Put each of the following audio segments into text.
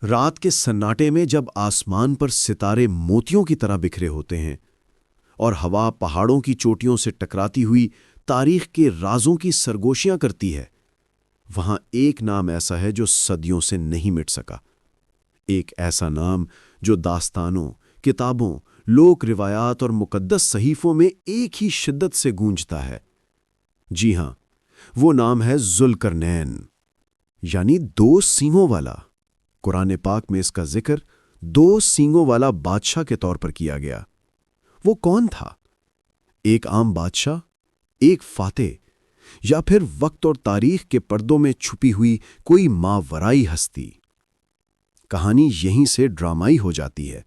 رات کے سناٹے میں جب آسمان پر ستارے موتیوں کی طرح بکھرے ہوتے ہیں اور ہوا پہاڑوں کی چوٹیوں سے ٹکراتی ہوئی تاریخ کے رازوں کی سرگوشیاں کرتی ہے، وہاں ایک نام ایسا ہے جو صدیوں سے نہیں مٹ سکا۔ ایک ایسا نام جو داستانوں، کتابوں، لوک روایات اور مقدس صحیفوں میں ایک ہی شدت سے گونجتا ہے۔ جی ہاں، وہ نام ہے ذوالقرنین، یعنی دو سینگوں والا۔ قرآن پاک میں اس کا ذکر دو سینگوں والا بادشاہ کے طور پر کیا گیا۔ وہ کون تھا؟ ایک عام بادشاہ، ایک فاتح، یا پھر وقت اور تاریخ کے پردوں میں چھپی ہوئی کوئی ماورائی ہستی؟ کہانی یہیں سے ڈرامائی ہو جاتی ہے۔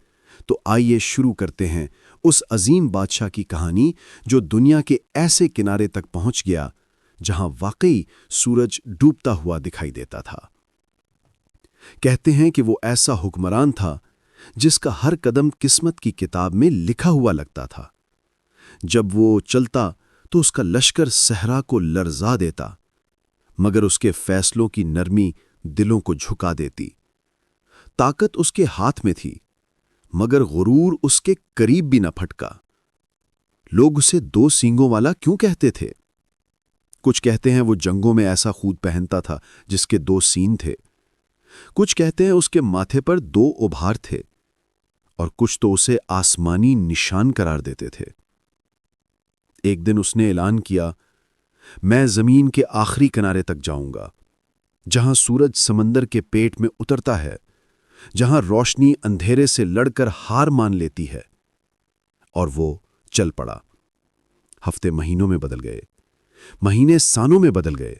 تو آئیے شروع کرتے ہیں اس عظیم بادشاہ کی کہانی جو دنیا کے ایسے کنارے تک پہنچ گیا جہاں واقعی سورج ڈوبتا ہوا دکھائی دیتا تھا۔ کہتے ہیں کہ وہ ایسا حکمران تھا جس کا ہر قدم قسمت کی کتاب میں لکھا ہوا لگتا تھا۔ جب وہ چلتا تو اس کا لشکر صحرا کو لرزا دیتا، مگر اس کے فیصلوں کی نرمی دلوں کو جھکا دیتی۔ طاقت اس کے ہاتھ میں تھی، مگر غرور اس کے قریب بھی نہ پھٹکا۔ لوگ اسے دو سینگوں والا کیوں کہتے تھے؟ کچھ کہتے ہیں وہ جنگوں میں ایسا خود پہنتا تھا جس کے دو سین تھے، کچھ کہتے ہیں اس کے ماتھے پر دو ابھار تھے، اور کچھ تو اسے آسمانی نشان قرار دیتے تھے۔ ایک دن اس نے اعلان کیا، میں زمین کے آخری کنارے تک جاؤں گا، جہاں سورج سمندر کے پیٹ میں اترتا ہے، جہاں روشنی اندھیرے سے لڑ کر ہار مان لیتی ہے۔ اور وہ چل پڑا۔ ہفتے مہینوں میں بدل گئے، مہینے سالوں میں بدل گئے۔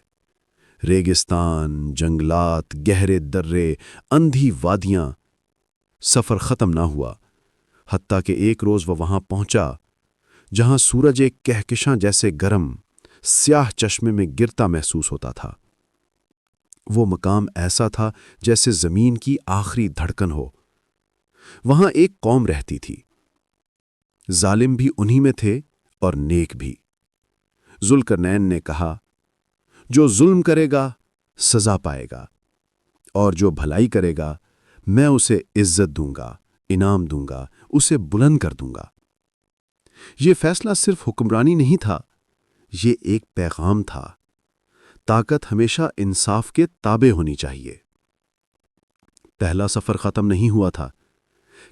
ریگستان، جنگلات، گہرے درے، اندھی وادیاں، سفر ختم نہ ہوا، حتیٰ کہ ایک روز وہ وہاں پہنچا جہاں سورج ایک کہکشاں جیسے گرم، سیاہ چشمے میں گرتا محسوس ہوتا تھا۔ وہ مقام ایسا تھا جیسے زمین کی آخری دھڑکن ہو۔ وہاں ایک قوم رہتی تھی، ظالم بھی انہی میں تھے اور نیک بھی۔ ذوالقرنین نے کہا، جو ظلم کرے گا سزا پائے گا، اور جو بھلائی کرے گا میں اسے عزت دوں گا، انعام دوں گا، اسے بلند کر دوں گا۔ یہ فیصلہ صرف حکمرانی نہیں تھا، یہ ایک پیغام تھا۔ طاقت ہمیشہ انصاف کے تابع ہونی چاہیے۔ پہلا سفر ختم نہیں ہوا تھا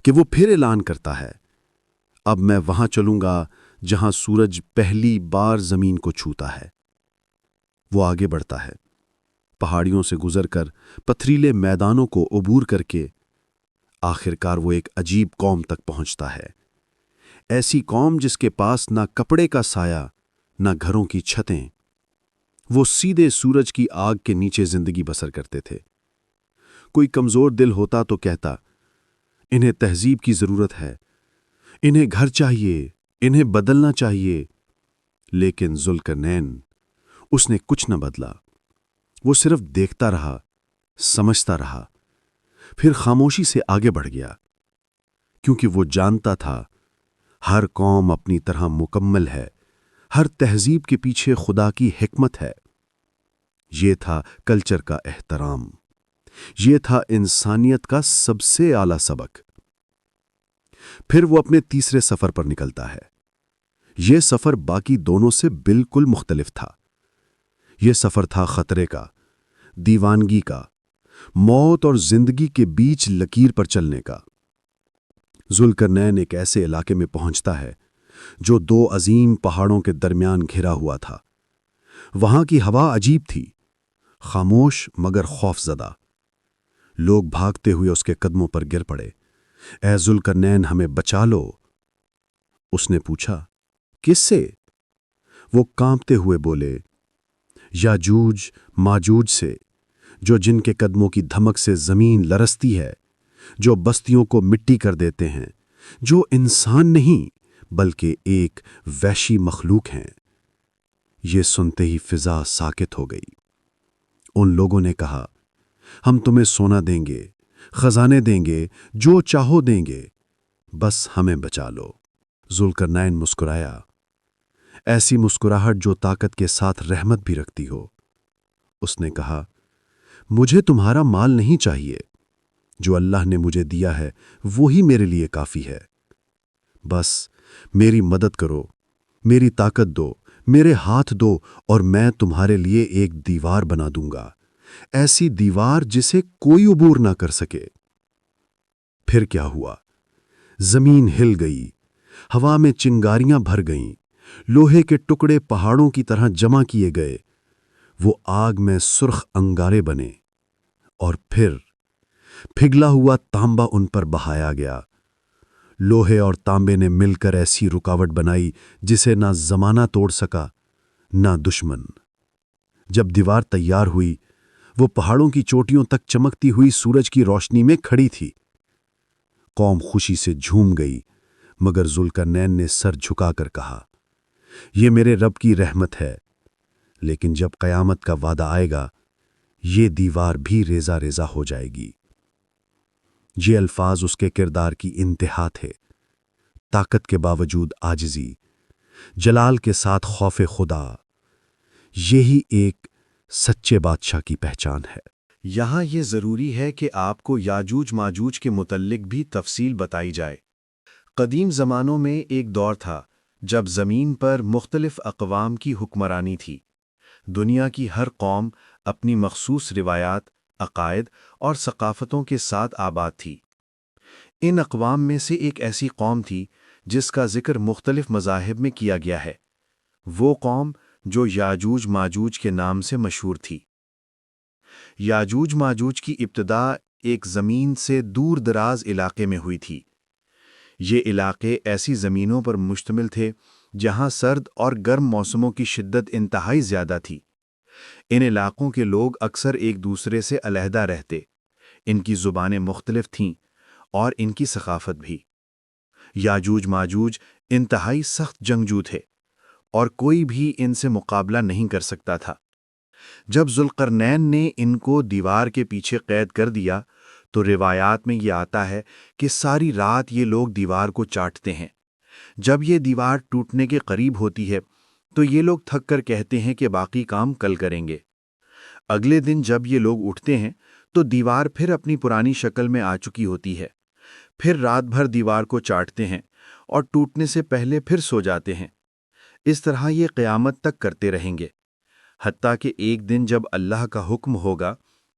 کہ وہ پھر اعلان کرتا ہے، اب میں وہاں چلوں گا جہاں سورج پہلی بار زمین کو چھوتا ہے۔ وہ آگے بڑھتا ہے، پہاڑیوں سے گزر کر، پتھریلے میدانوں کو عبور کر کے، آخرکار وہ ایک عجیب قوم تک پہنچتا ہے۔ ایسی قوم جس کے پاس نہ کپڑے کا سایہ، نہ گھروں کی چھتیں۔ وہ سیدھے سورج کی آگ کے نیچے زندگی بسر کرتے تھے۔ کوئی کمزور دل ہوتا تو کہتا، انہیں تہذیب کی ضرورت ہے، انہیں گھر چاہیے، انہیں بدلنا چاہیے۔ لیکن ذوالقرنین، اس نے کچھ نہ بدلا۔ وہ صرف دیکھتا رہا، سمجھتا رہا، پھر خاموشی سے آگے بڑھ گیا، کیونکہ وہ جانتا تھا ہر قوم اپنی طرح مکمل ہے، ہر تہذیب کے پیچھے خدا کی حکمت ہے۔ یہ تھا کلچر کا احترام، یہ تھا انسانیت کا سب سے اعلیٰ سبق۔ پھر وہ اپنے تیسرے سفر پر نکلتا ہے۔ یہ سفر باقی دونوں سے بالکل مختلف تھا۔ یہ سفر تھا خطرے کا، دیوانگی کا، موت اور زندگی کے بیچ لکیر پر چلنے کا۔ ذوالقرنین ایک ایسے علاقے میں پہنچتا ہے جو دو عظیم پہاڑوں کے درمیان گھرا ہوا تھا۔ وہاں کی ہوا عجیب تھی، خاموش مگر خوف زدہ۔ لوگ بھاگتے ہوئے اس کے قدموں پر گر پڑے۔ اے ذوالقرنین، ہمیں بچا لو۔ اس نے پوچھا، کس سے؟ وہ کانپتے ہوئے بولے، یاجوج ماجوج سے، جو جن کے قدموں کی دھمک سے زمین لرزتی ہے، جو بستیوں کو مٹی کر دیتے ہیں، جو انسان نہیں بلکہ ایک وحشی مخلوق ہیں۔ یہ سنتے ہی فضا ساکت ہو گئی۔ ان لوگوں نے کہا، ہم تمہیں سونا دیں گے، خزانے دیں گے، جو چاہو دیں گے، بس ہمیں بچا لو۔ ذوالقرنین مسکرایا، ایسی مسکراہٹ جو طاقت کے ساتھ رحمت بھی رکھتی ہو۔ اس نے کہا، مجھے تمہارا مال نہیں چاہیے، جو اللہ نے مجھے دیا ہے وہی میرے لیے کافی ہے۔ بس میری مدد کرو، میری طاقت دو، میرے ہاتھ دو اور میں تمہارے لیے ایک دیوار بنا دوں گا، ایسی دیوار جسے کوئی عبور نہ کر سکے۔ پھر کیا ہوا؟ زمین ہل گئی، ہوا میں چنگاریاں بھر گئیں، لوہے کے ٹکڑے پہاڑوں کی طرح جمع کیے گئے، وہ آگ میں سرخ انگارے بنے، اور پھر پگھلا ہوا تانبا ان پر بہایا گیا۔ لوہے اور تانبے نے مل کر ایسی رکاوٹ بنائی جسے نہ زمانہ توڑ سکا نہ دشمن۔ جب دیوار تیار ہوئی، وہ پہاڑوں کی چوٹیوں تک چمکتی ہوئی سورج کی روشنی میں کھڑی تھی۔ قوم خوشی سے جھوم گئی، مگر ذوالقرنین نے سر جھکا کر کہا، یہ میرے رب کی رحمت ہے، لیکن جب قیامت کا وعدہ آئے گا یہ دیوار بھی ریزہ ریزہ ہو جائے گی۔ یہ الفاظ اس کے کردار کی انتہا تھے، طاقت کے باوجود عاجزی، جلال کے ساتھ خوف خدا۔ یہی ایک سچے بادشاہ کی پہچان ہے۔ یہاں یہ ضروری ہے کہ آپ کو یاجوج ماجوج کے متعلق بھی تفصیل بتائی جائے۔ قدیم زمانوں میں ایک دور تھا جب زمین پر مختلف اقوام کی حکمرانی تھی۔ دنیا کی ہر قوم اپنی مخصوص روایات، عقائد اور ثقافتوں کے ساتھ آباد تھی۔ ان اقوام میں سے ایک ایسی قوم تھی جس کا ذکر مختلف مذاہب میں کیا گیا ہے، وہ قوم جو یاجوج ماجوج کے نام سے مشہور تھی۔ یاجوج ماجوج کی ابتدا ایک زمین سے دور دراز علاقے میں ہوئی تھی۔ یہ علاقے ایسی زمینوں پر مشتمل تھے جہاں سرد اور گرم موسموں کی شدت انتہائی زیادہ تھی۔ ان علاقوں کے لوگ اکثر ایک دوسرے سے علیحدہ رہتے، ان کی زبانیں مختلف تھیں اور ان کی ثقافت بھی۔ یاجوج ماجوج انتہائی سخت جنگجو تھے اور کوئی بھی ان سے مقابلہ نہیں کر سکتا تھا۔ جب ذوالقرنین نے ان کو دیوار کے پیچھے قید کر دیا تو روایات میں یہ آتا ہے کہ ساری رات یہ لوگ دیوار کو چاٹتے ہیں۔ جب یہ دیوار ٹوٹنے کے قریب ہوتی ہے تو یہ لوگ تھک کر کہتے ہیں کہ باقی کام کل کریں گے۔ اگلے دن جب یہ لوگ اٹھتے ہیں تو دیوار پھر اپنی پرانی شکل میں آ چکی ہوتی ہے۔ پھر رات بھر دیوار کو چاٹتے ہیں اور ٹوٹنے سے پہلے پھر سو جاتے ہیں۔ اس طرح یہ قیامت تک کرتے رہیں گے، حتیٰ کہ ایک دن جب اللہ کا حکم ہوگا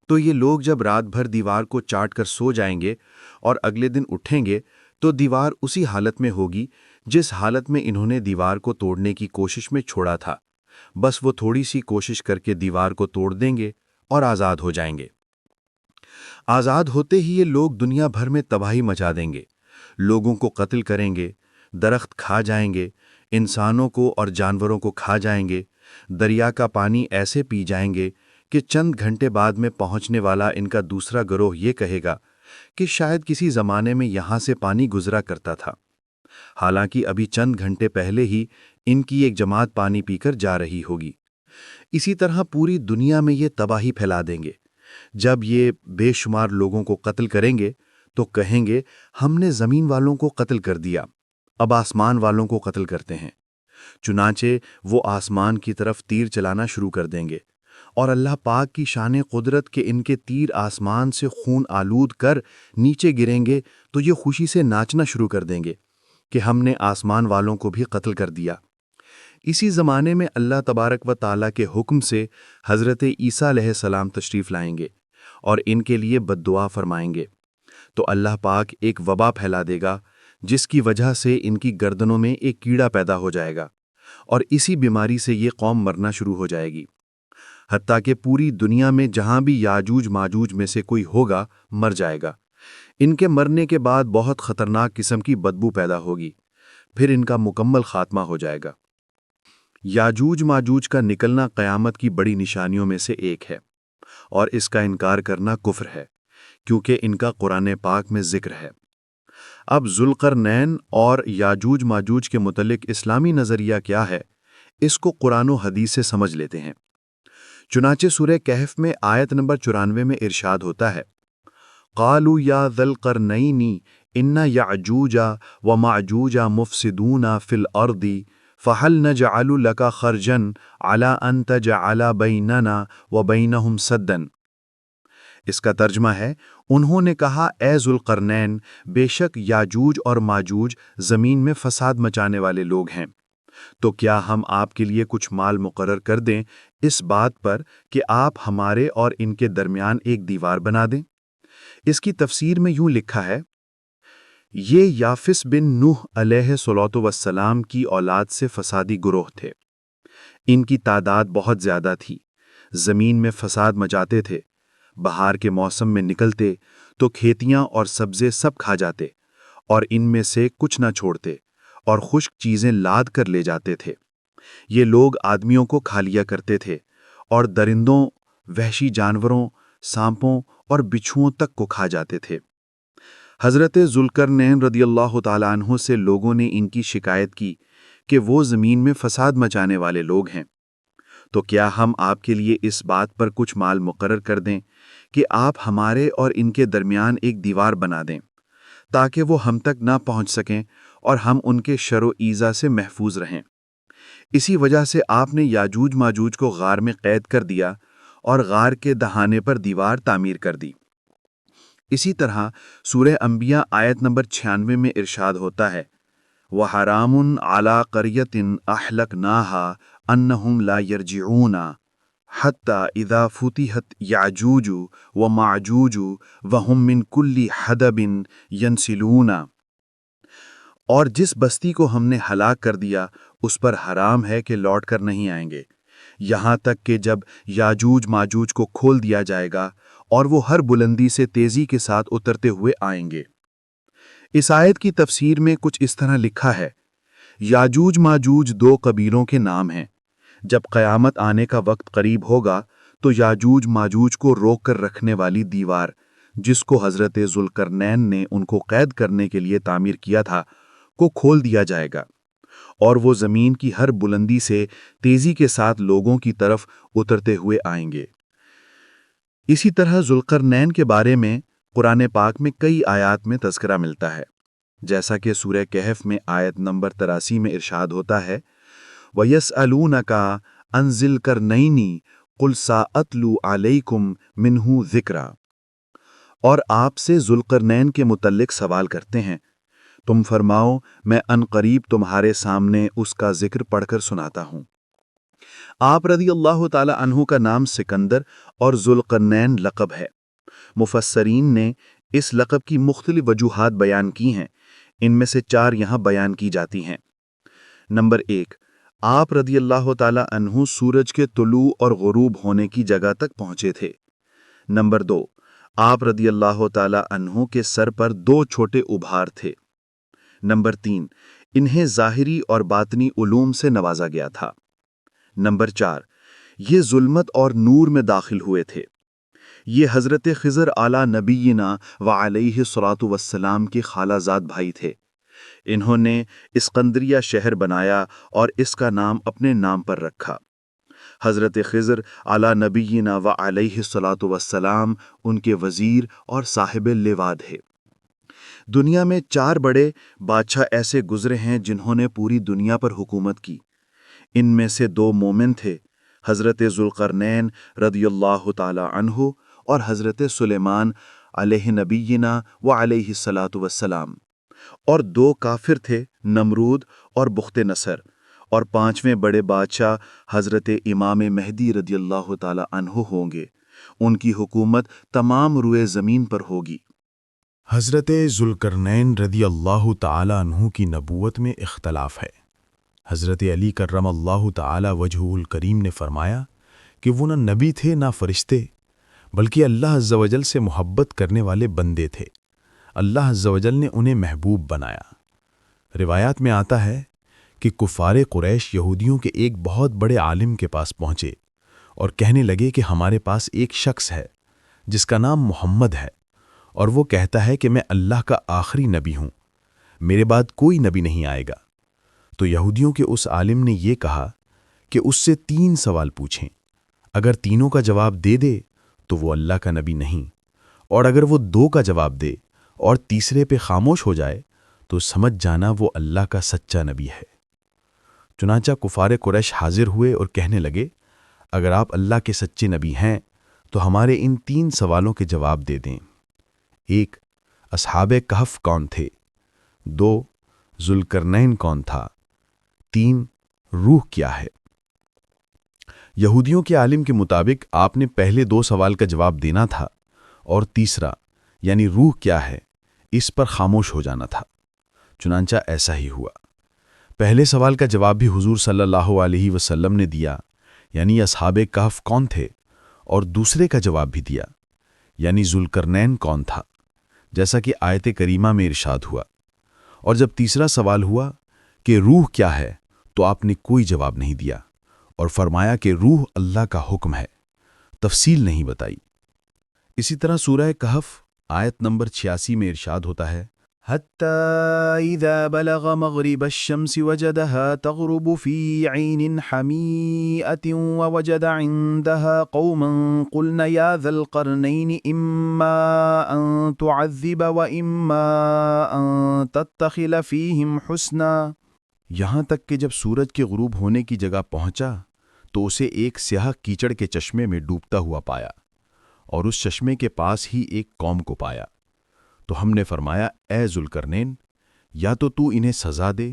تو یہ لوگ جب رات بھر دیوار کو چاٹ کر سو جائیں گے اور اگلے دن اٹھیں گے تو دیوار اسی حالت میں ہوگی جس حالت میں انہوں نے دیوار کو توڑنے کی کوشش میں چھوڑا تھا۔ بس وہ تھوڑی سی کوشش کر کے دیوار کو توڑ دیں گے اور آزاد ہو جائیں گے۔ آزاد ہوتے ہی یہ لوگ دنیا بھر میں تباہی مچا دیں گے، لوگوں کو قتل کریں گے، درخت کھا جائیں گے، انسانوں کو اور جانوروں کو کھا جائیں گے، دریا کا پانی ایسے پی جائیں گے کہ چند گھنٹے بعد میں پہنچنے والا ان کا دوسرا گروہ یہ کہے گا کہ شاید کسی زمانے میں یہاں سے پانی گزرا کرتا تھا، حالانکہ ابھی چند گھنٹے پہلے ہی ان کی ایک جماعت پانی پی کر جا رہی ہوگی۔ اسی طرح پوری دنیا میں یہ تباہی پھیلا دیں گے۔ جب یہ بے شمار لوگوں کو قتل کریں گے تو کہیں گے ہم نے زمین والوں کو قتل کر دیا، اب آسمان والوں کو قتل کرتے ہیں۔ چنانچہ وہ آسمان کی طرف تیر چلانا شروع کر دیں گے اور اللہ پاک کی شان قدرت کے ان کے تیر آسمان سے خون آلود کر نیچے گریں گے تو یہ خوشی سے ناچنا شروع کر دیں گے کہ ہم نے آسمان والوں کو بھی قتل کر دیا۔ اسی زمانے میں اللہ تبارک و تعالیٰ کے حکم سے حضرت عیسیٰ علیہ السلام تشریف لائیں گے اور ان کے لیے بد دعا فرمائیں گے، تو اللہ پاک ایک وبا پھیلا دے گا جس کی وجہ سے ان کی گردنوں میں ایک کیڑا پیدا ہو جائے گا اور اسی بیماری سے یہ قوم مرنا شروع ہو جائے گی، حتیٰ کہ پوری دنیا میں جہاں بھی یاجوج ماجوج میں سے کوئی ہوگا مر جائے گا۔ ان کے مرنے کے بعد بہت خطرناک قسم کی بدبو پیدا ہوگی، پھر ان کا مکمل خاتمہ ہو جائے گا۔ یاجوج ماجوج کا نکلنا قیامت کی بڑی نشانیوں میں سے ایک ہے، اور اس کا انکار کرنا کفر ہے کیونکہ ان کا قرآن پاک میں ذکر ہے۔ اب ذوالقرنین اور یاجوج ماجوج کے متعلق اسلامی نظریہ کیا ہے، اس کو قرآن و حدیث سے سمجھ لیتے ہیں۔ چنانچہ سورہ کہف میں آیت نمبر 94 میں ارشاد ہوتا ہے، قالوا یا ذا القرنین ان یعجوج و معجوج مفسدون فی الارض فہل نجعل لک خرجا علی ان تجعل بیننا و بینہم سدا۔ اس کا ترجمہ ہے، انہوں نے کہا، اے ذوالقرنین، بے شک یاجوج اور ماجوج زمین میں فساد مچانے والے لوگ ہیں، تو کیا ہم آپ کے لیے کچھ مال مقرر کر دیں اس بات پر کہ آپ ہمارے اور ان کے درمیان ایک دیوار بنا دیں؟ اس کی تفسیر میں یوں لکھا ہے، یہ یافس بن نوح علیہ صلوۃ والسلام کی اولاد سے فسادی گروہ تھے۔ ان کی تعداد بہت زیادہ تھی، زمین میں فساد مچاتے تھے، بہار کے موسم میں نکلتے تو کھیتیاں اور سبزے سب کھا جاتے اور ان میں سے کچھ نہ چھوڑتے اور خشک چیزیں لاد کر لے جاتے تھے۔ یہ لوگ آدمیوں کو کھا لیا کرتے تھے اور درندوں، وحشی جانوروں، سانپوں اور بچھوؤں تک کو کھا جاتے تھے۔ حضرت ذوالقرنین رضی اللہ تعالیٰ عنہ سے لوگوں نے ان کی شکایت کی کہ وہ زمین میں فساد مچانے والے لوگ ہیں، تو کیا ہم آپ کے لیے اس بات پر کچھ مال مقرر کر دیں کہ آپ ہمارے اور ان کے درمیان ایک دیوار بنا دیں تاکہ وہ ہم تک نہ پہنچ سکیں اور ہم ان کے شر و ایذا سے محفوظ رہیں؟ اسی وجہ سے آپ نے یاجوج ماجوج کو غار میں قید کر دیا اور غار کے دہانے پر دیوار تعمیر کر دی۔ اسی طرح سورہ انبیاء آیت نمبر 96 میں ارشاد ہوتا ہے، وَحَرَامٌ عَلَىٰ قَرْيَةٍ أَهْلَكْنَاهَا أَنَّهُمْ لَا يَرْجِعُونَ حَتَّىٰ إِذَا فُتِحَتْ يَعْجُوجُ وَمَعْجُوجُ وَهُمْ مِنْ كُلِّ حَدَبٍ يَنْسِلُونَ۔ اور جس بستی کو ہم نے ہلاک کر دیا اس پر حرام ہے کہ لوٹ کر نہیں آئیں گے، یہاں تک کہ جب یاجوج ماجوج کو کھول دیا جائے گا اور وہ ہر بلندی سے تیزی کے ساتھ اترتے ہوئے آئیں گے۔ اس آیت کی تفسیر میں کچھ اس طرح لکھا ہے، یاجوج ماجوج دو قبیلوں کے نام ہیں۔ جب قیامت آنے کا وقت قریب ہوگا تو یاجوج ماجوج کو روک کر رکھنے والی دیوار، جس کو حضرت ذوالقرنین نے ان کو قید کرنے کے لیے تعمیر کیا تھا، کو کھول دیا جائے گا اور وہ زمین کی ہر بلندی سے تیزی کے ساتھ لوگوں کی طرف اترتے ہوئے آئیں گے۔ اسی طرح ذوالقرنین کے بارے میں قرآن پاک میں کئی آیات میں تذکرہ ملتا ہے، جیسا کہ سورہ کہف میں آیت نمبر 83 میں ارشاد ہوتا ہے، وَيَسْأَلُونَكَ عَنْ ذِي الْقَرْنَيْنِ قُلْ سَأَتْلُو عَلَيْكُمْ مِنْهُ ذِكْرًا۔ اور آپ سے ذوالقرنین کے متعلق سوال کرتے ہیں، تم فرماؤ میں ان قریب تمہارے سامنے اس کا ذکر پڑھ کر سناتا ہوں۔ آپ رضی اللہ تعالی عنہ کا نام سکندر اور ذوالقرنین لقب ہے۔ مفسرین نے اس لقب کی مختلف وجوہات بیان کی ہیں، ان میں سے 4 یہاں بیان کی جاتی ہیں۔ نمبر 1، آپ رضی اللہ تعالی عنہ سورج کے طلوع اور غروب ہونے کی جگہ تک پہنچے تھے۔ نمبر 2، آپ رضی اللہ تعالی عنہ کے سر پر 2 چھوٹے ابھار تھے۔ نمبر 3، انہیں ظاہری اور باطنی علوم سے نوازا گیا تھا۔ نمبر 4، یہ ظلمت اور نور میں داخل ہوئے تھے۔ یہ حضرت خضر اعلیٰ نبینا وعلیہ الصلاۃ والسلام کے خالہ زاد بھائی تھے۔ انہوں نے اسکندریہ شہر بنایا اور اس کا نام اپنے نام پر رکھا۔ حضرت خضر اعلیٰ نبینا وعلیہ الصلاۃ والسلام ان کے وزیر اور صاحب لواء تھے۔ دنیا میں 4 بڑے بادشاہ ایسے گزرے ہیں جنہوں نے پوری دنیا پر حکومت کی۔ ان میں سے 2 مومن تھے، حضرت ذوالقرنین رضی اللہ تعالی عنہ اور حضرت سلیمان علیہ نبینا وعلیہ الصلاۃ والسلام، اور 2 کافر تھے، نمرود اور بخت نصر، اور 5ویں بڑے بادشاہ حضرت امام مہدی رضی اللہ تعالی عنہ ہوں گے۔ ان کی حکومت تمام روئے زمین پر ہوگی۔ حضرت ذوالقرنین رضی اللہ تعالی عنہ کی نبوت میں اختلاف ہے۔ حضرت علی کرم اللہ تعالی وجہہ الکریم نے فرمایا کہ وہ نہ نبی تھے نہ فرشتے، بلکہ اللہ عز و جل سے محبت کرنے والے بندے تھے۔ اللہ عز و جل نے انہیں محبوب بنایا۔ روایات میں آتا ہے کہ کفار قریش یہودیوں کے ایک بہت بڑے عالم کے پاس پہنچے اور کہنے لگے کہ ہمارے پاس ایک شخص ہے جس کا نام محمد ہے، اور وہ کہتا ہے کہ میں اللہ کا آخری نبی ہوں، میرے بعد کوئی نبی نہیں آئے گا۔ تو یہودیوں کے اس عالم نے یہ کہا کہ اس سے 3 سوال پوچھیں، اگر تینوں کا جواب دے دے تو وہ اللہ کا نبی نہیں، اور اگر وہ 2 کا جواب دے اور تیسرے پہ خاموش ہو جائے تو سمجھ جانا وہ اللہ کا سچا نبی ہے۔ چنانچہ کفار قریش حاضر ہوئے اور کہنے لگے، اگر آپ اللہ کے سچے نبی ہیں تو ہمارے ان 3 سوالوں کے جواب دے دیں۔ 1. اصحاب کہف کون تھے؟ 2. ذوالقرنین کون تھا؟ 3. روح کیا ہے؟ یہودیوں کے عالم کے مطابق آپ نے پہلے 2 سوال کا جواب دینا تھا اور تیسرا یعنی روح کیا ہے اس پر خاموش ہو جانا تھا۔ چنانچہ ایسا ہی ہوا۔ پہلے سوال کا جواب بھی حضور صلی اللہ علیہ وسلم نے دیا، یعنی اصحاب کہف کون تھے، اور دوسرے کا جواب بھی دیا، یعنی ذوالقرنین کون تھا، جیسا کہ آیت کریمہ میں ارشاد ہوا۔ اور جب تیسرا سوال ہوا کہ روح کیا ہے تو آپ نے کوئی جواب نہیں دیا اور فرمایا کہ روح اللہ کا حکم ہے، تفصیل نہیں بتائی۔ اسی طرح سورہ کہف آیت نمبر 86 میں ارشاد ہوتا ہے، حَتَّى إِذَا بَلَغَ مَغْرِبَ الشَّمْسِ وَجَدَهَا تَغْرُبُ فِي عَيْنٍ حَمِيئَةٍ وَوَجَدَ عِندَهَا قَوْمًا قُلْنَا يَا ذَا الْقَرْنَيْنِ إِمَّا أَن تُعَذِّبَ وَإِمَّا أَن تَتَّخِذَ فِيهِمْ حُسْنًا۔ یہاں تک کہ جب سورج کے غروب ہونے کی جگہ پہنچا تو اسے ایک سیاہ کیچڑ کے چشمے میں ڈوبتا ہوا پایا، اور اس چشمے کے پاس ہی ایک قوم کو پایا۔ تو ہم نے فرمایا، اے ذوالقرنین، یا تو انہیں سزا دے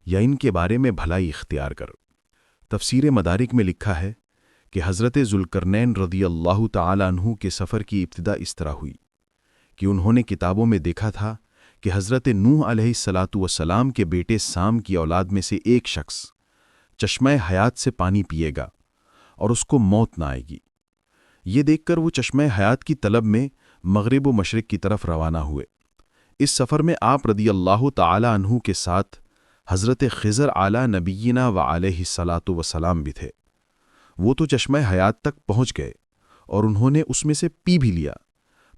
یا ان کے بارے میں بھلائی اختیار کر۔ تفسیر مدارک میں لکھا ہے کہ حضرت ذوالقرنین رضی اللہ تعالی عنہ کے سفر کی ابتدا اس طرح ہوئی کہ انہوں نے کتابوں میں دیکھا تھا کہ حضرت نوح علیہ السلام کے بیٹے سام کی اولاد میں سے ایک شخص چشمہ حیات سے پانی پیے گا اور اس کو موت نہ آئے گی۔ یہ دیکھ کر وہ چشمہ حیات کی طلب میں مغرب و مشرق کی طرف روانہ ہوئے۔ اس سفر میں آپ رضی اللہ تعالی عنہ کے ساتھ حضرت خضر علی نبینا و علیہ السلام بھی تھے۔ وہ تو چشمہ حیات تک پہنچ گئے اور انہوں نے اس میں سے پی بھی لیا،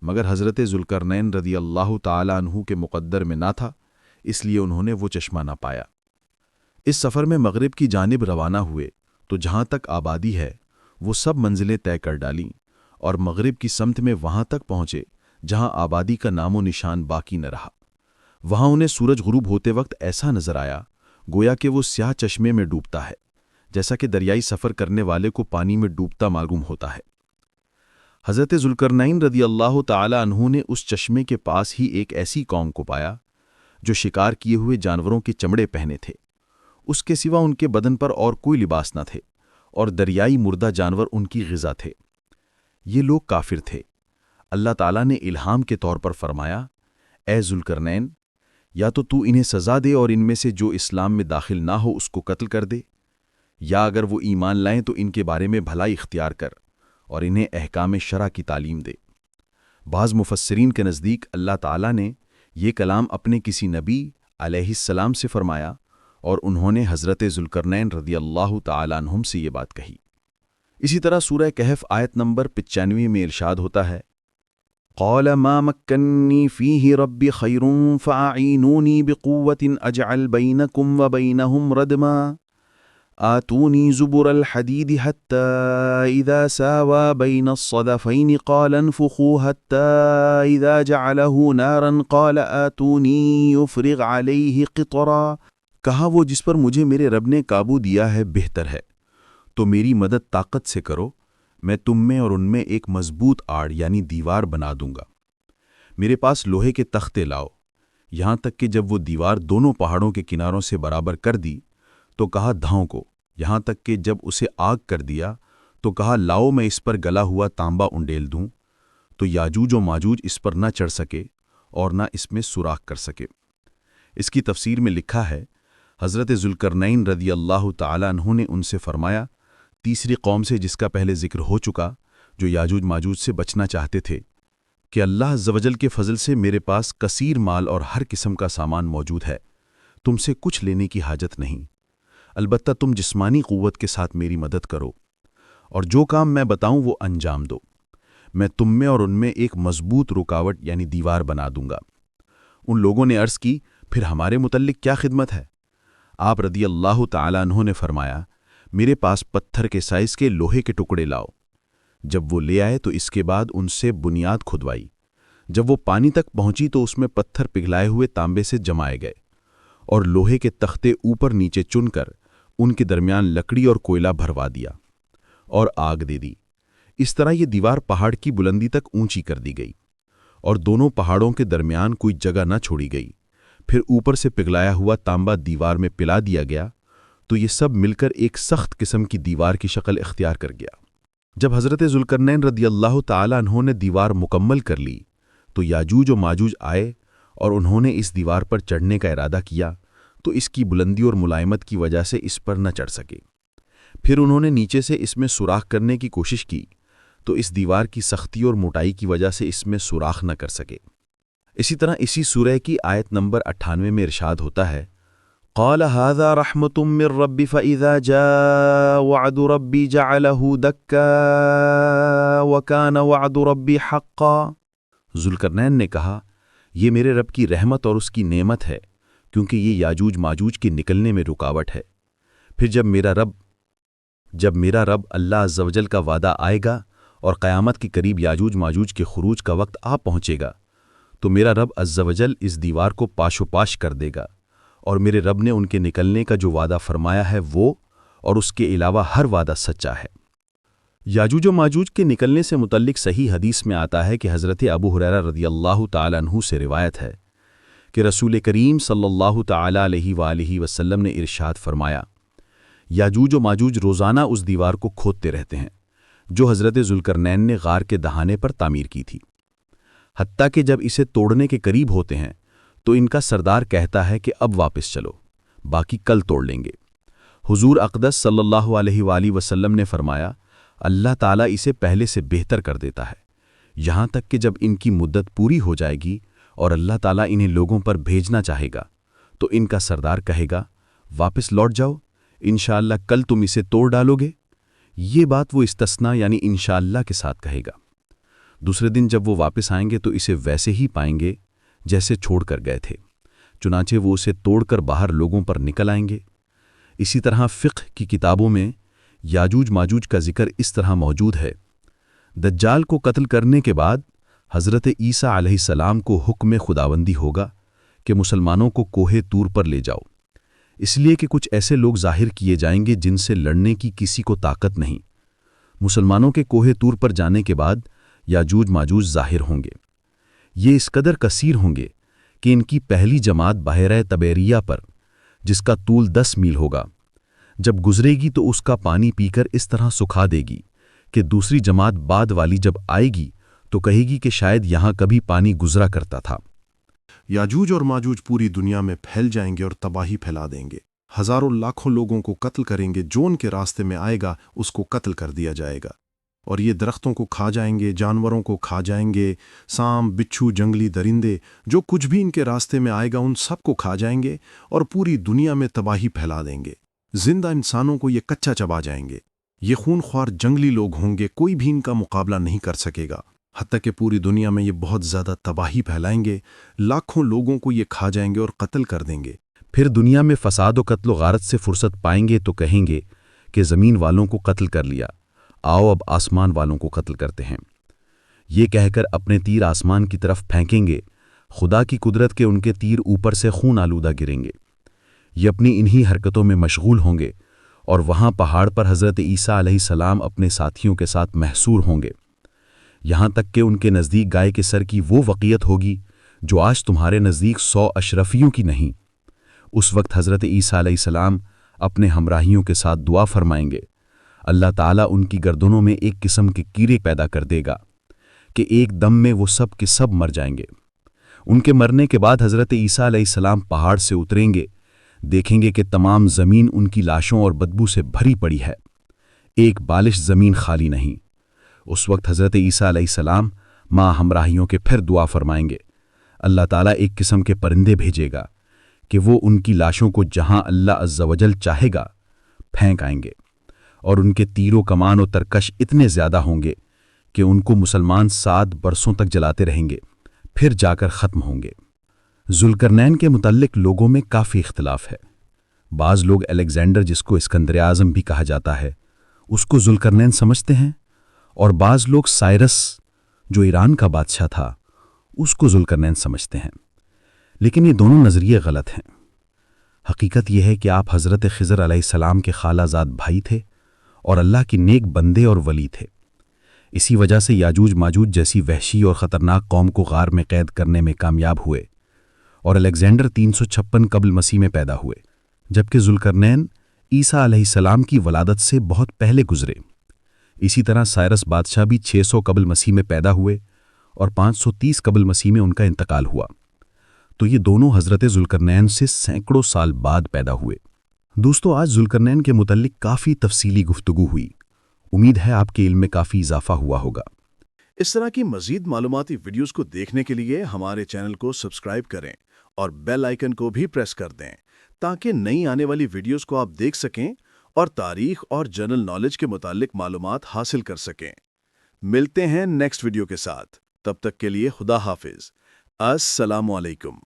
مگر حضرت ذوالقرنین رضی اللہ تعالی عنہ کے مقدر میں نہ تھا، اس لیے انہوں نے وہ چشمہ نہ پایا۔ اس سفر میں مغرب کی جانب روانہ ہوئے تو جہاں تک آبادی ہے وہ سب منزلیں طے کر ڈالیں اور مغرب کی سمت میں وہاں تک پہنچے جہاں آبادی کا نام و نشان باقی نہ رہا۔ وہاں انہیں سورج غروب ہوتے وقت ایسا نظر آیا گویا کہ وہ سیاہ چشمے میں ڈوبتا ہے، جیسا کہ دریائی سفر کرنے والے کو پانی میں ڈوبتا معلوم ہوتا ہے۔ حضرت ذوالقرنین رضی اللہ تعالی عنہ نے اس چشمے کے پاس ہی ایک ایسی قوم کو پایا جو شکار کیے ہوئے جانوروں کے چمڑے پہنے تھے، اس کے سوا ان کے بدن پر اور کوئی لباس نہ تھے، اور دریائی مردہ جانور ان کی غذا تھے۔ یہ لوگ کافر تھے۔ اللہ تعالیٰ نے الہام کے طور پر فرمایا، اے ذوالقرنین، یا تو انہیں سزا دے اور ان میں سے جو اسلام میں داخل نہ ہو اس کو قتل کر دے، یا اگر وہ ایمان لائیں تو ان کے بارے میں بھلائی اختیار کر اور انہیں احکام شرع کی تعلیم دے۔ بعض مفسرین کے نزدیک اللہ تعالیٰ نے یہ کلام اپنے کسی نبی علیہ السلام سے فرمایا اور انہوں نے حضرت ذوالقرنین رضی اللہ تعالی عنہم سے یہ بات کہی۔ اسی طرح سورہ کہف آیت نمبر 95 میں ارشاد ہوتا ہے، قال ما مکنی فیہ ربی خیر فاعینونی بقوت اجعل بینکم وبینہم ردما آتونی زبر الحدید حتی اذا ساوا بین الصدفین قال انفخوا حتی اذا جعلہ نارا قال آتونی یفرغ علیہ قطرا۔ کہا وہ جس پر مجھے میرے رب نے قابو دیا ہے بہتر ہے، تو میری مدد طاقت سے کرو، میں تم میں اور ان میں ایک مضبوط آڑ یعنی دیوار بنا دوں گا۔ میرے پاس لوہے کے تختے لاؤ، یہاں تک کہ جب وہ دیوار دونوں پہاڑوں کے کناروں سے برابر کر دی تو کہا دھاؤں کو، یہاں تک کہ جب اسے آگ کر دیا تو کہا لاؤ میں اس پر گلا ہوا تانبا انڈیل دوں، تو یاجوج و ماجوج اس پر نہ چڑھ سکے اور نہ اس میں سوراخ کر سکے۔ اس کی تفسیر میں لکھا ہے، حضرت ذوالقرنین رضی اللہ تعالی عنہ نے ان سے فرمایا، تیسری قوم سے جس کا پہلے ذکر ہو چکا، جو یاجوج ماجوج سے بچنا چاہتے تھے، کہ اللہ عز و جل کے فضل سے میرے پاس کثیر مال اور ہر قسم کا سامان موجود ہے، تم سے کچھ لینے کی حاجت نہیں، البتہ تم جسمانی قوت کے ساتھ میری مدد کرو اور جو کام میں بتاؤں وہ انجام دو، میں تم میں اور ان میں ایک مضبوط رکاوٹ یعنی دیوار بنا دوں گا۔ ان لوگوں نے عرض کی، پھر ہمارے متعلق کیا خدمت ہے؟ آپ رضی اللہ تعالیٰ عنہ نے فرمایا، میرے پاس پتھر کے سائز کے لوہے کے ٹکڑے لاؤ۔ جب وہ لے آئے تو اس کے بعد ان سے بنیاد کھدوائی۔ جب وہ پانی تک پہنچی تو اس میں پتھر پگھلائے ہوئے تانبے سے جمائے گئے اور لوہے کے تختے اوپر نیچے چن کر ان کے درمیان لکڑی اور کوئلہ بھروا دیا اور آگ دے دی۔ اس طرح یہ دیوار پہاڑ کی بلندی تک اونچی کر دی گئی اور دونوں پہاڑوں کے درمیان کوئی جگہ نہ چھوڑی گئی، پھر اوپر سے پگھلایا ہوا تانبا دیوار میں پلا دیا گیا، تو یہ سب مل کر ایک سخت قسم کی دیوار کی شکل اختیار کر گیا۔ جب حضرت ذوالقرنین رضی اللہ تعالیٰ عنہ نے دیوار مکمل کر لی تو یاجوج و ماجوج آئے اور انہوں نے اس دیوار پر چڑھنے کا ارادہ کیا، تو اس کی بلندی اور ملائمت کی وجہ سے اس پر نہ چڑھ سکے۔ پھر انہوں نے نیچے سے اس میں سوراخ کرنے کی کوشش کی، تو اس دیوار کی سختی اور موٹائی کی وجہ سے اس میں سوراخ نہ کر سکے۔ اسی طرح اسی سورہ کی آیت نمبر 98 میں ارشاد ہوتا ہے، قال هذا رحمة من ربي فإذا جاء وعد ربي جعله دكا وكان وعد ربي حقا۔ ذوالقرنین نے کہا، یہ میرے رب کی رحمت اور اس کی نعمت ہے، کیونکہ یہ یاجوج ماجوج کے نکلنے میں رکاوٹ ہے۔ پھر جب میرا رب اللہ عز و جل کا وعدہ آئے گا اور قیامت کے قریب یاجوج ماجوج کے خروج کا وقت آ پہنچے گا، تو میرا رب عز و جل اس دیوار کو پاش و پاش کر دے گا، اور میرے رب نے ان کے نکلنے کا جو وعدہ فرمایا ہے وہ اور اس کے علاوہ ہر وعدہ سچا ہے۔ یاجوج و ماجوج کے نکلنے سے متعلق صحیح حدیث میں آتا ہے کہ حضرت ابو ہریرہ رضی اللہ تعالیٰ عنہ سے روایت ہے کہ رسول کریم صلی اللہ تعالیٰ علیہ وآلہ وسلم نے ارشاد فرمایا، یاجوج و ماجوج روزانہ اس دیوار کو کھودتے رہتے ہیں جو حضرت ذوالقرنین نے غار کے دہانے پر تعمیر کی تھی، حتیٰ کہ جب اسے توڑنے کے قریب ہوتے ہیں تو ان کا سردار کہتا ہے کہ اب واپس چلو، باقی کل توڑ لیں گے۔ حضور اقدس صلی اللہ علیہ وآلہ وسلم نے فرمایا، اللہ تعالیٰ اسے پہلے سے بہتر کر دیتا ہے، یہاں تک کہ جب ان کی مدت پوری ہو جائے گی اور اللہ تعالیٰ انہیں لوگوں پر بھیجنا چاہے گا تو ان کا سردار کہے گا، واپس لوٹ جاؤ، انشاءاللہ کل تم اسے توڑ ڈالو گے۔ یہ بات وہ استثناء یعنی انشاءاللہ کے ساتھ کہے گا۔ دوسرے دن جب وہ واپس آئیں گے تو اسے ویسے ہی پائیں گے جیسے چھوڑ کر گئے تھے، چنانچہ وہ اسے توڑ کر باہر لوگوں پر نکل آئیں گے۔ اسی طرح فقہ کی کتابوں میں یاجوج ماجوج کا ذکر اس طرح موجود ہے، دجال کو قتل کرنے کے بعد حضرت عیسیٰ علیہ السلام کو حکم خداوندی ہوگا کہ مسلمانوں کو کوہ طور پر لے جاؤ، اس لیے کہ کچھ ایسے لوگ ظاہر کیے جائیں گے جن سے لڑنے کی کسی کو طاقت نہیں۔ مسلمانوں کے کوہ طور پر جانے کے بعد یاجوج ماجوج ظاہر ہوں گے۔ یہ اس قدر کثیر ہوں گے کہ ان کی پہلی جماعت بحیرہ تبیریہ پر، جس کا طول 10 میل ہوگا، جب گزرے گی تو اس کا پانی پی کر اس طرح سکھا دے گی کہ دوسری جماعت بعد والی جب آئے گی تو کہے گی کہ شاید یہاں کبھی پانی گزرا کرتا تھا۔ یاجوج اور ماجوج پوری دنیا میں پھیل جائیں گے اور تباہی پھیلا دیں گے، ہزاروں لاکھوں لوگوں کو قتل کریں گے، جو ان کے راستے میں آئے گا اس کو قتل کر دیا جائے گا، اور یہ درختوں کو کھا جائیں گے، جانوروں کو کھا جائیں گے، سانپ، بچھو، جنگلی درندے، جو کچھ بھی ان کے راستے میں آئے گا ان سب کو کھا جائیں گے اور پوری دنیا میں تباہی پھیلا دیں گے۔ زندہ انسانوں کو یہ کچا چبا جائیں گے۔ یہ خون خوار جنگلی لوگ ہوں گے، کوئی بھی ان کا مقابلہ نہیں کر سکے گا، حتیٰ کہ پوری دنیا میں یہ بہت زیادہ تباہی پھیلائیں گے، لاکھوں لوگوں کو یہ کھا جائیں گے اور قتل کر دیں گے۔ پھر دنیا میں فساد و قتل و غارت سے فرصت پائیں گے تو کہیں گے کہ زمین والوں کو قتل کر لیا، آؤ اب آسمان والوں کو قتل کرتے ہیں۔ یہ کہہ کر اپنے تیر آسمان کی طرف پھینکیں گے، خدا کی قدرت کے ان کے تیر اوپر سے خون آلودہ گریں گے۔ یہ اپنی انہی حرکتوں میں مشغول ہوں گے، اور وہاں پہاڑ پر حضرت عیسیٰ علیہ السلام اپنے ساتھیوں کے ساتھ محصور ہوں گے، یہاں تک کہ ان کے نزدیک گائے کے سر کی وہ وقیت ہوگی جو آج تمہارے نزدیک 100 اشرفیوں کی نہیں۔ اس وقت حضرت عیسیٰ علیہ السلام اپنے ہمراہیوں کے ساتھ دعا فرمائیں گے، اللہ تعالیٰ ان کی گردنوں میں ایک قسم کے کیڑے پیدا کر دے گا کہ ایک دم میں وہ سب کے سب مر جائیں گے۔ ان کے مرنے کے بعد حضرت عیسیٰ علیہ السلام پہاڑ سے اتریں گے، دیکھیں گے کہ تمام زمین ان کی لاشوں اور بدبو سے بھری پڑی ہے، ایک بالش زمین خالی نہیں۔ اس وقت حضرت عیسیٰ علیہ السلام ماں ہمراہیوں کے پھر دعا فرمائیں گے، اللہ تعالیٰ ایک قسم کے پرندے بھیجے گا کہ وہ ان کی لاشوں کو جہاں اللہ عز و جل چاہے گا پھینک آئیں گے، اور ان کے تیر و کمان و ترکش اتنے زیادہ ہوں گے کہ ان کو مسلمان 7 برسوں تک جلاتے رہیں گے، پھر جا کر ختم ہوں گے۔ ذوالقرنین کے متعلق لوگوں میں کافی اختلاف ہے۔ بعض لوگ الیگزینڈر، جس کو اسکندر اعظم بھی کہا جاتا ہے، اس کو ذوالقرنین سمجھتے ہیں، اور بعض لوگ سائرس، جو ایران کا بادشاہ تھا، اس کو ذوالقرنین سمجھتے ہیں، لیکن یہ دونوں نظریے غلط ہیں۔ حقیقت یہ ہے کہ آپ حضرت خضر علیہ السلام کے خالہ زاد بھائی تھے اور اللہ کے نیک بندے اور ولی تھے۔ اسی وجہ سے یاجوج ماجوج جیسی وحشی اور خطرناک قوم کو غار میں قید کرنے میں کامیاب ہوئے، اور الیگزینڈر 356 قبل مسیح میں پیدا ہوئے، جبکہ ذوالقرنین عیسیٰ علیہ السلام کی ولادت سے بہت پہلے گزرے۔ اسی طرح سائرس بادشاہ بھی 600 قبل مسیح میں پیدا ہوئے اور 530 قبل مسیح میں ان کا انتقال ہوا، تو یہ دونوں حضرت ذوالقرنین سے سینکڑوں سال بعد پیدا ہوئے۔ دوستو، آج ذوالقرنین کے متعلق کافی تفصیلی گفتگو ہوئی۔ امید ہے آپ کے علم میں کافی اضافہ ہوا ہوگا۔ اس طرح کی مزید معلوماتی ویڈیوز کو دیکھنے کے لیے ہمارے چینل کو سبسکرائب کریں اور بیل آئیکن کو بھی پریس کر دیں تاکہ نئی آنے والی ویڈیوز کو آپ دیکھ سکیں اور تاریخ اور جنرل نالج کے متعلق معلومات حاصل کر سکیں۔ ملتے ہیں نیکسٹ ویڈیو کے ساتھ، تب تک کے لیے خدا حافظ۔ السلام علیکم۔